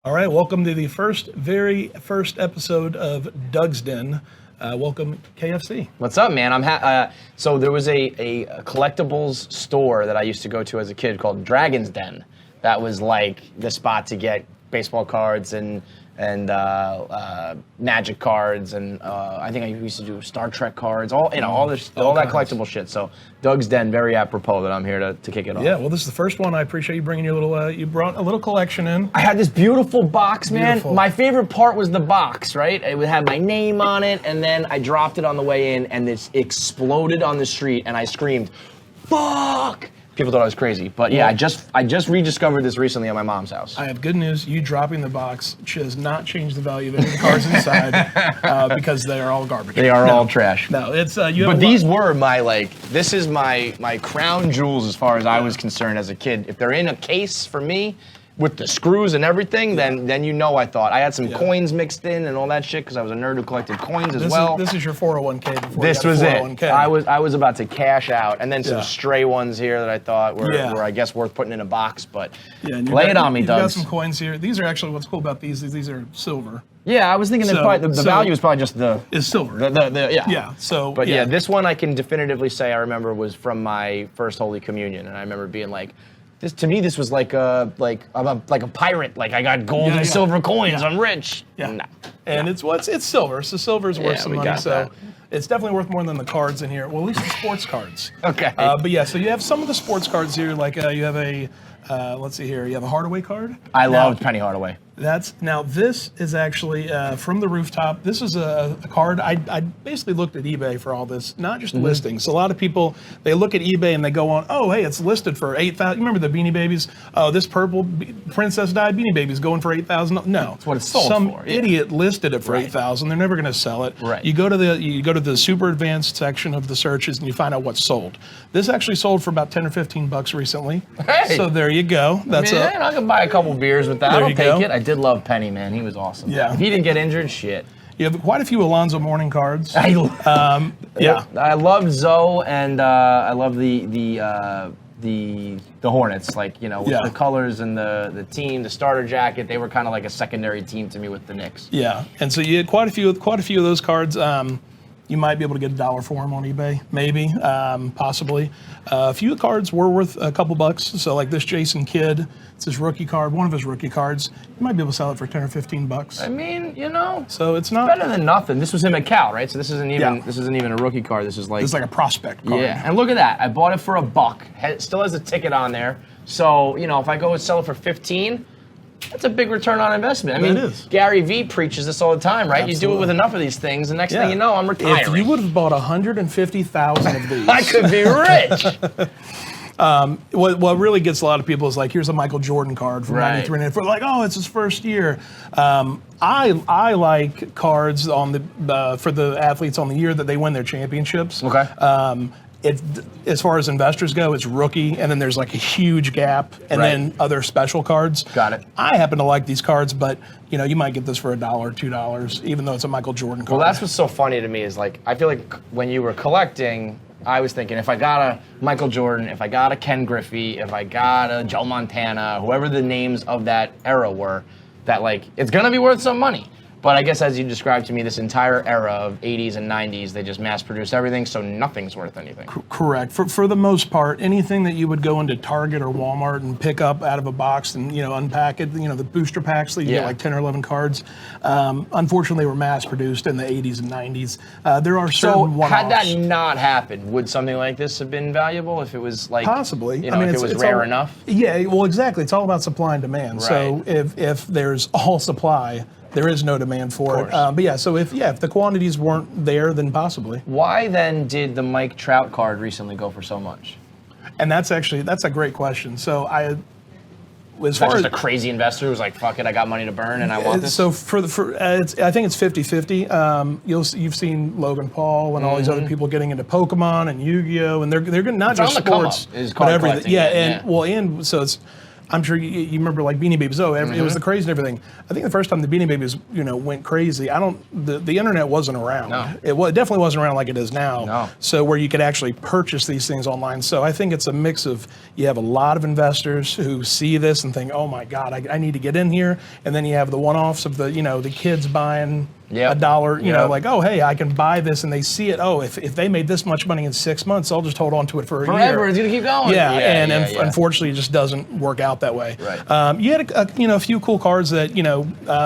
All right, welcome to the very first episode of Doug's Den. Welcome, KFC. What's up, man? So there was a collectibles store that I used to go to as a kid called Dragon's Den. That was like the spot to get baseball cards and Magic cards, and I think I used to do Star Trek cards, all that collectible shit. So Doug's Den, very apropos that I'm here to kick it off. Yeah, well, this is the first one. I appreciate you bringing your little. You brought a little collection in. I had this beautiful box, man. Beautiful. My favorite part was the box, right? It would have my name on it, and then I dropped it on the way in, and this exploded on the street, and I screamed, "Fuck!" People thought I was crazy, but yeah, I just rediscovered this recently at my mom's house. I have good news. You dropping the box does not change the value of any of the cards inside because they are all garbage. They are all trash. No, it's But these were this is my crown jewels as far as I was concerned as a kid. If they're in a case for me, with the screws and everything, then I thought. I had some coins mixed in and all that shit because I was a nerd who collected coins as well. This is your 401k before this you got was 401k. it. I was about to cash out, and then some stray ones here that I thought were I guess worth putting in a box. But lay it on me, Doug. You got some coins here. These are actually what's cool about these is these are silver. Yeah, I was thinking the value is probably just is silver. Yeah. So, but this one I can definitively say I remember was from my first Holy Communion, and I remember being like, this was like I'm a pirate. Like I got gold and silver coins. I'm rich. Yeah. Nah. And it's silver. So silver is worth some money. So it's definitely worth more than the cards in here. Well, at least the sports cards. Okay. But yeah, so you have some of the sports cards here. Like you have a let's see here. You have a Hardaway card. I loved Penny Hardaway. This is actually from the rooftop. This is a card. I basically looked at eBay for all this, not just listings. A lot of people, they look at eBay and they go on, oh, hey, it's listed for $8,000. You remember the Beanie Babies? Oh, this purple princess dyed Beanie Baby is going for $8,000. No, that's what it's sold for. Some idiot listed it for $8,000. They're never going to sell it. Right. You go to the super advanced section of the searches and you find out what's sold. This actually sold for about $10 or $15 recently. Hey. So there you go. That's I can buy a couple beers with that. I'll take it. I did love Penny, man. He was awesome. Yeah. If he didn't get injured, shit. You have quite a few Alonzo Mourning cards. I loved Zoe, and I love the Hornets. Like with the colors and the team, the starter jacket. They were kind of like a secondary team to me with the Knicks. Yeah, and so you had quite a few of those cards. You might be able to get $1 for them on eBay, maybe, possibly. A few cards were worth a couple bucks. So like this Jason Kidd, it's his rookie card, one of his rookie cards. You might be able to sell it for $10 or $15. I mean, so it's not better than nothing. This was him at Cal, right? So this isn't even a rookie card. This is like a prospect card. Yeah, and look at that. I bought it for $1. It still has a ticket on there. So if I go and sell it for $15. That's a big return on investment. I mean, Gary Vee preaches this all the time, right? Absolutely. You do it with enough of these things, and next thing you know, I'm retiring. If you would have bought 150,000 of these, I could be rich. What really gets a lot of people is like, here's a Michael Jordan card from '93, and like, oh, it's his first year. I like cards on for the athletes on the year that they win their championships. Okay. As far as investors go, it's rookie, and then there's like a huge gap, and then other special cards. Got it. I happen to like these cards, but you might get this for $1 or $2, even though it's a Michael Jordan card. Well, that's what's so funny to me is like, I feel like when you were collecting, I was thinking if I got a Michael Jordan, if I got a Ken Griffey, if I got a Joe Montana, whoever the names of that era were, that like it's gonna be worth some money. But I guess as you described to me, this entire era of 80s and 90s, they just mass-produced everything, so nothing's worth anything. Correct. For the most part, anything that you would go into Target or Walmart and pick up out of a box and unpack it, the booster packs that you get like 10 or 11 cards, unfortunately were mass-produced in the 80s and 90s. There are certain one-offs. Had that not happened, would something like this have been valuable if it was like possibly? if it was rare enough? Yeah, well, exactly. It's all about supply and demand. Right. So if there's all supply, there is no demand for it. But yeah, so if the quantities weren't there, then possibly. Why then did the Mike Trout card recently go for so much? And that's a great question. So Was that just a crazy investor who was like, fuck it, I got money to burn and I want this? So I think it's 50-50. You've seen Logan Paul and all these other people getting into Pokemon and Yu-Gi-Oh! And they're not just sports, but everything. So it's I'm sure you remember like Beanie Babies. Oh, it was the craze and everything. I think the first time the Beanie Babies, went crazy. The internet wasn't around. No. It definitely wasn't around like it is now. No. So where you could actually purchase these things online. So I think it's a mix of, you have a lot of investors who see this and think, oh my God, I need to get in here. And then you have the one-offs of the kids buying $1, like, oh, hey, I can buy this, and they see it. Oh, if they made this much money in 6 months, I'll just hold on to it for a year. Forever, it's gonna keep going. Unfortunately, it just doesn't work out that way. Right. You had a few cool cards that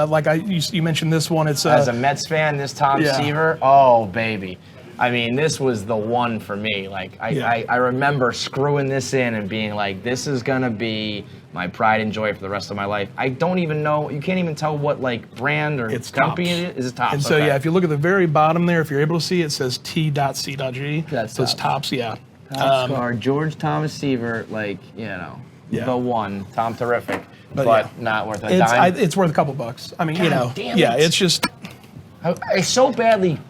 like you mentioned this one. It's as a Mets fan, this Tom Seaver. Oh baby. I mean, this was the one for me. Like, I remember screwing this in and being like, this is going to be my pride and joy for the rest of my life. I don't even know. You can't even tell what, like, brand or company it is. It's Topps. And so, if you look at the very bottom there, if you're able to see, it says T.C.G. That's so it's Topps, Topps card, George Thomas Seaver, like, the one. Tom Terrific, but not worth a dime. It's worth a couple bucks. I mean, damn it's just... I so badly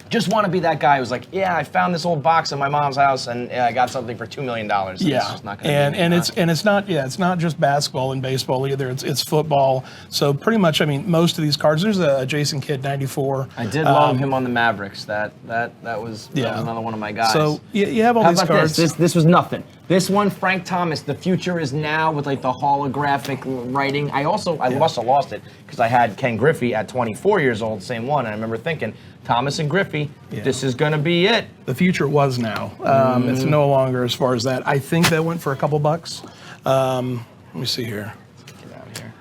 just want to be that guy who's like, I found this old box in my mom's house and I got something for $2 million. It's just not gonna it's not just basketball and baseball either. It's football. So pretty much, I mean, most of these cards. There's a Jason Kidd '94. I did love him on the Mavericks. That was another one of my guys. So you have all these cards. This was nothing. This one, Frank Thomas, The Future Is Now, with like the holographic writing. I must have lost it because I had Ken Griffey at 24 years old, same one, and I remember thinking, Thomas and Griffey, this is going to be it. The future was now. It's no longer as far as that. I think that went for a couple bucks. Let me see here. Get out of here.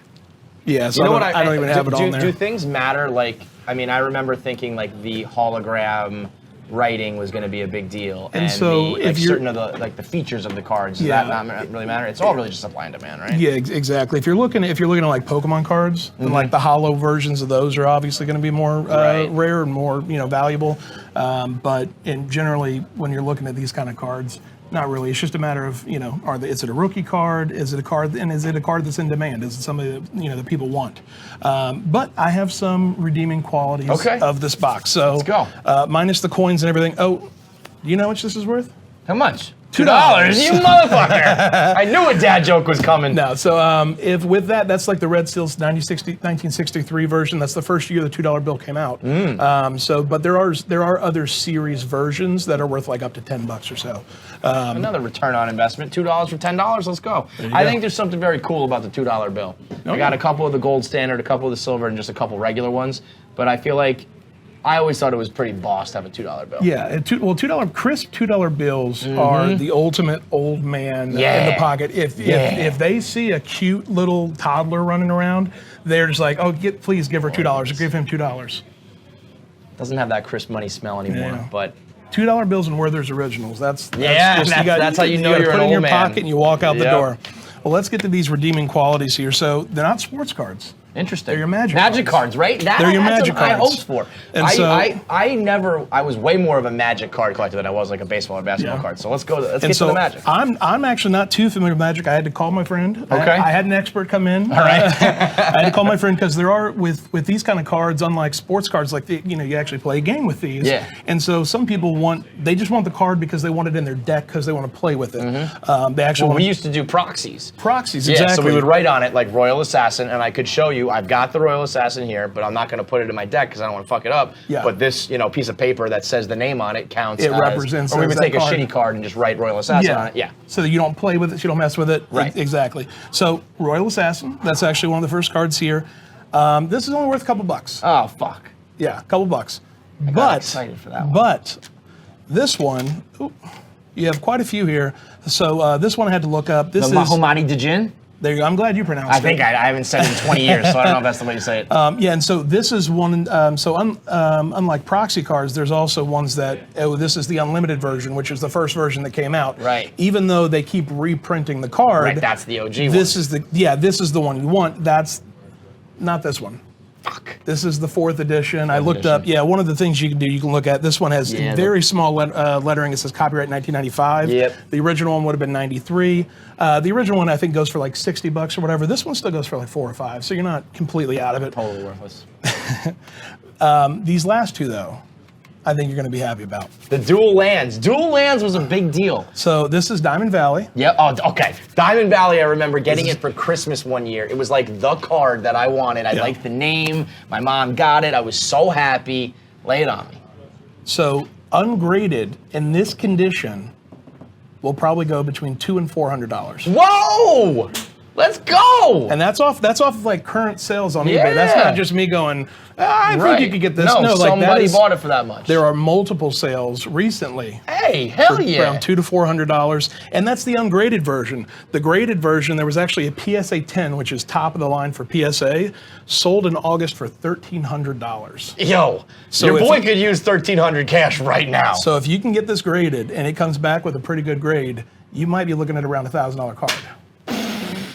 Yeah, so I don't even have it on there. Do things matter? Like, I mean, I remember thinking like the hologram writing was going to be a big deal, and so if you're certain of the features of the cards, does that not really matter? It's all really just supply and demand, right? Yeah, exactly. If you're looking at like Pokemon cards, and like the holo versions of those are obviously going to be more rare and more valuable. But generally, when you're looking at these kind of cards, not really. It's just a matter of is it a rookie card? Is it a card? And is it a card that's in demand? Is it somebody that that people want? But I have some redeeming qualities of this box. So let's go. Minus the coins and everything. Oh, do you know how much this is worth? How much? $2, you motherfucker! I knew a dad joke was coming. No, so if with that's like the Red Seals 1963 version. That's the first year the $2 bill came out. But there are other series versions that are worth like up to $10 or so. Another return on investment. $2 for $10. Let's go. I think there's something very cool about the $2 bill. I got a couple of the gold standard, a couple of the silver, and just a couple regular ones. But I feel like I always thought it was pretty boss to have a $2 bill. Yeah, crisp $2 bills are the ultimate old man in the pocket. If they see a cute little toddler running around, they're just like, please give her $2 or give him $2. Doesn't have that crisp money smell anymore, but $2 bills and Werther's Originals. That's how you know you're an old man. Put it in your pocket and you walk out the door. Well, let's get to these redeeming qualities here. So they're not sports cards. Interesting. They're your magic cards, right? They're your magic cards. I hoped for. And I was way more of a magic card collector than I was like a baseball or basketball card. So let's get to the magic. I'm actually not too familiar with magic. I had to call my friend. Okay. I had an expert come in. All right. I had to call my friend because there are with these kind of cards, unlike sports cards, like you actually play a game with these. Yeah. And so some people they just want the card because they want it in their deck because they want to play with it. We used to do proxies. Proxies, exactly. Yeah, so we would write on it like Royal Assassin, and I could show you I've got the Royal Assassin here, but I'm not going to put it in my deck because I don't want to fuck it up. Yeah. But this, piece of paper that says the name on it counts. It represents. Or we would take a card. shitty card and just write Royal Assassin on it. Yeah. So that you don't play with it, you don't mess with it. Right. Exactly. So Royal Assassin. That's actually one of the first cards here. This is only worth a couple bucks. Oh fuck. Yeah, a couple bucks. I got excited for that one. But this one, you have quite a few here. So this one I had to look up. This is Mahomadi Dejin. There you go. I'm glad you pronounced it. I think I haven't said it in 20 years, so I don't know if that's the way you say it. And so this is one. Unlike proxy cards, there's also ones that this is the unlimited version, which is the first version that came out. Right. Even though they keep reprinting the card. Right. That's the OG one. This is the one you want. That's not this one. Fuck. This is the 4th edition. I looked up. Yeah, one of the things you can do, you can look at. This one has very small lettering. It says copyright 1995. Yep. The original one would have been 93. The original one I think goes for like $60 or whatever. This one still goes for like $4 or $5. So you're not completely out of it. Totally worthless. These last two though, I think you're going to be happy about. The dual lands. Dual lands was a big deal. So this is Diamond Valley. Yeah. Oh, okay. Diamond Valley, I remember getting it for Christmas one year. It was like the card that I wanted. I liked the name. My mom got it. I was so happy. Lay it on me. So ungraded in this condition will probably go between $200 and $400. Whoa! Let's go! And that's off of like current sales on eBay. That's not just me going, I think you could get this. No, like somebody bought it for that much. There are multiple sales recently. Hey, hell yeah. Around $200 to $400. And that's the ungraded version. The graded version, there was actually a PSA 10, which is top of the line for PSA, sold in August for $1,300. Yo, so your boy could use $1,300 cash right now. So if you can get this graded and it comes back with a pretty good grade, you might be looking at around a $1,000 card.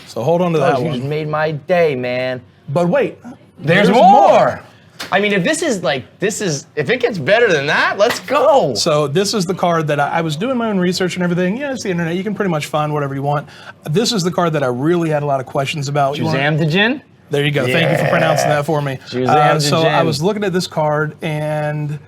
So hold on to that one. You just made my day, man. But wait, there's more. I mean, if if it gets better than that, let's go. So this is the card that I was doing my own research and everything. Yeah, it's the internet. You can pretty much find whatever you want. This is the card that I really had a lot of questions about. Juzam There you go. Yeah. Thank you for pronouncing that for me. So I was looking at this card and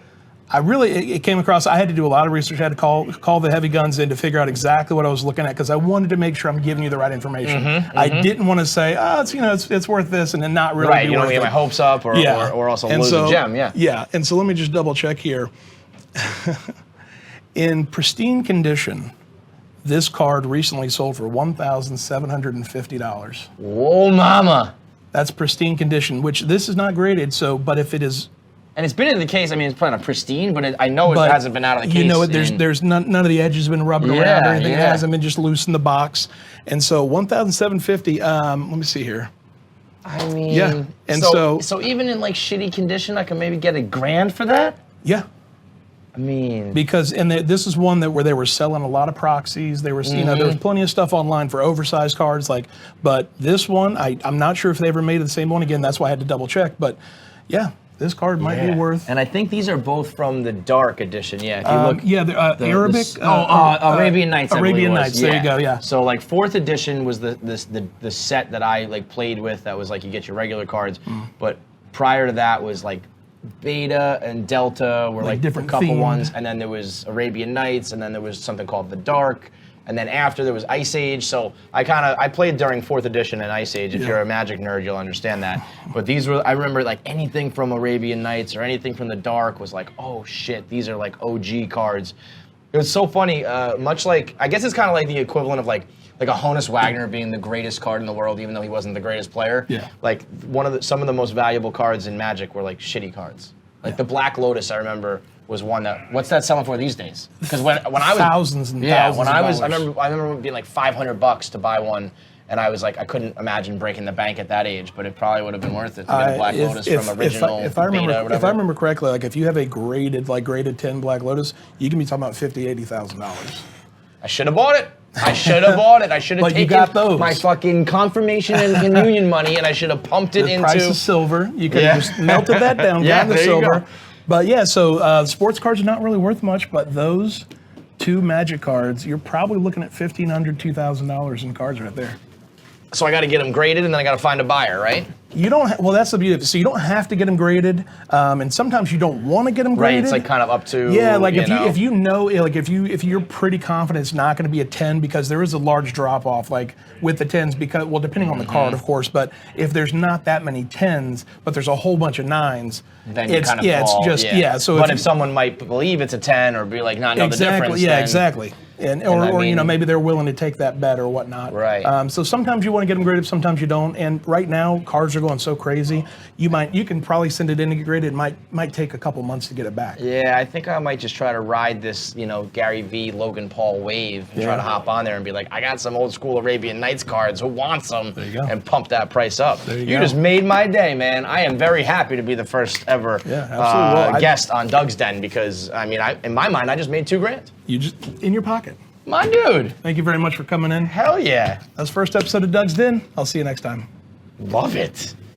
it came across, I had to do a lot of research. I had to call the heavy guns in to figure out exactly what I was looking at because I wanted to make sure I'm giving you the right information. I didn't want to say, it's worth this and then not really be worth it. Right, you don't want to get my hopes up or also lose a gem, Yeah, and so let me just double check here. In pristine condition, this card recently sold for $1,750. Whoa, mama. That's pristine condition, which this is not graded, but if it is... And it's been in the case. I mean, it's probably not pristine, but I know it hasn't been out of the case. You know, there's none of the edges have been rubbed around or anything. It hasn't been just loose in the box. And so $1,750. Let me see here. I mean, and so even in like shitty condition, I can maybe get $1,000 for that. Yeah. I mean, because this is one where they were selling a lot of proxies. They were, there was plenty of stuff online for oversized cards. But this one, I'm not sure if they ever made the same one again. That's why I had to double check. But yeah. This card might be worth. And I think these are both from the Dark Edition. Yeah, if you look. Arabic. Arabian Nights. Arabian Nights. There you go. Yeah. So like 4th edition was the set that I like played with. That was like you get your regular cards, but prior to that was like Beta and Delta were like different a couple themed ones, and then there was Arabian Nights, and then there was something called the Dark. And then after there was Ice Age, so I played during 4th edition and Ice Age. If you're a Magic nerd, you'll understand that. But these were, I remember like anything from Arabian Nights or anything from the Dark was like, oh shit, these are like OG cards. It was so funny, much like, I guess it's kind of like the equivalent of like a Honus Wagner being the greatest card in the world, even though he wasn't the greatest player. Yeah. Like some of the most valuable cards in Magic were like shitty cards. Like the Black Lotus, I remember, was one that, what's that selling for these days? Because when I was thousands and thousands I remember it being like $500 to buy one, and I was like, I couldn't imagine breaking the bank at that age, but it probably would have been worth it to get a Black Lotus from original if I remember, Beta or whatever. If I remember correctly, like if you have a graded 10 Black Lotus, you can be talking about $50,000-$80,000. I should have bought it. I should have bought it. I should have taken my fucking confirmation and communion money, and I should have pumped it into the price of silver. You could have just melted that down, gotten the silver. But yeah, so sports cards are not really worth much, but those 2 Magic cards, you're probably looking at $1,500, $2,000 in cards right there. So I got to get them graded, and then I got to find a buyer, right? You don't. Well, that's the beauty of it. So you don't have to get them graded, and sometimes you don't want to get them graded. Right. It's like kind of up to. Yeah, like if you're pretty confident it's not going to be a 10 because there is a large drop off, like with the 10s because depending on the card, of course. But if there's not that many 10s, but there's a whole bunch of 9s, then you kind of fall, it's just So if someone might believe it's a 10 or be like not know the difference, exactly. Or maybe they're willing to take that bet or whatnot. Right. So sometimes you want to get them graded, sometimes you don't. And right now, cards are going so crazy. You can probably send it in to get graded. It might take a couple months to get it back. Yeah, I think I might just try to ride this, Gary V, Logan Paul wave and try to hop on there and be like, I got some old school Arabian Nights cards. Who wants them? There you go. And pump that price up. There you just made my day, man. I am very happy to be the first ever guest on Doug's Den because in my mind, I just made $2,000. You just in your pocket. My dude. Thank you very much for coming in. Hell yeah. That's the first episode of Doug's Den. I'll see you next time. Love it.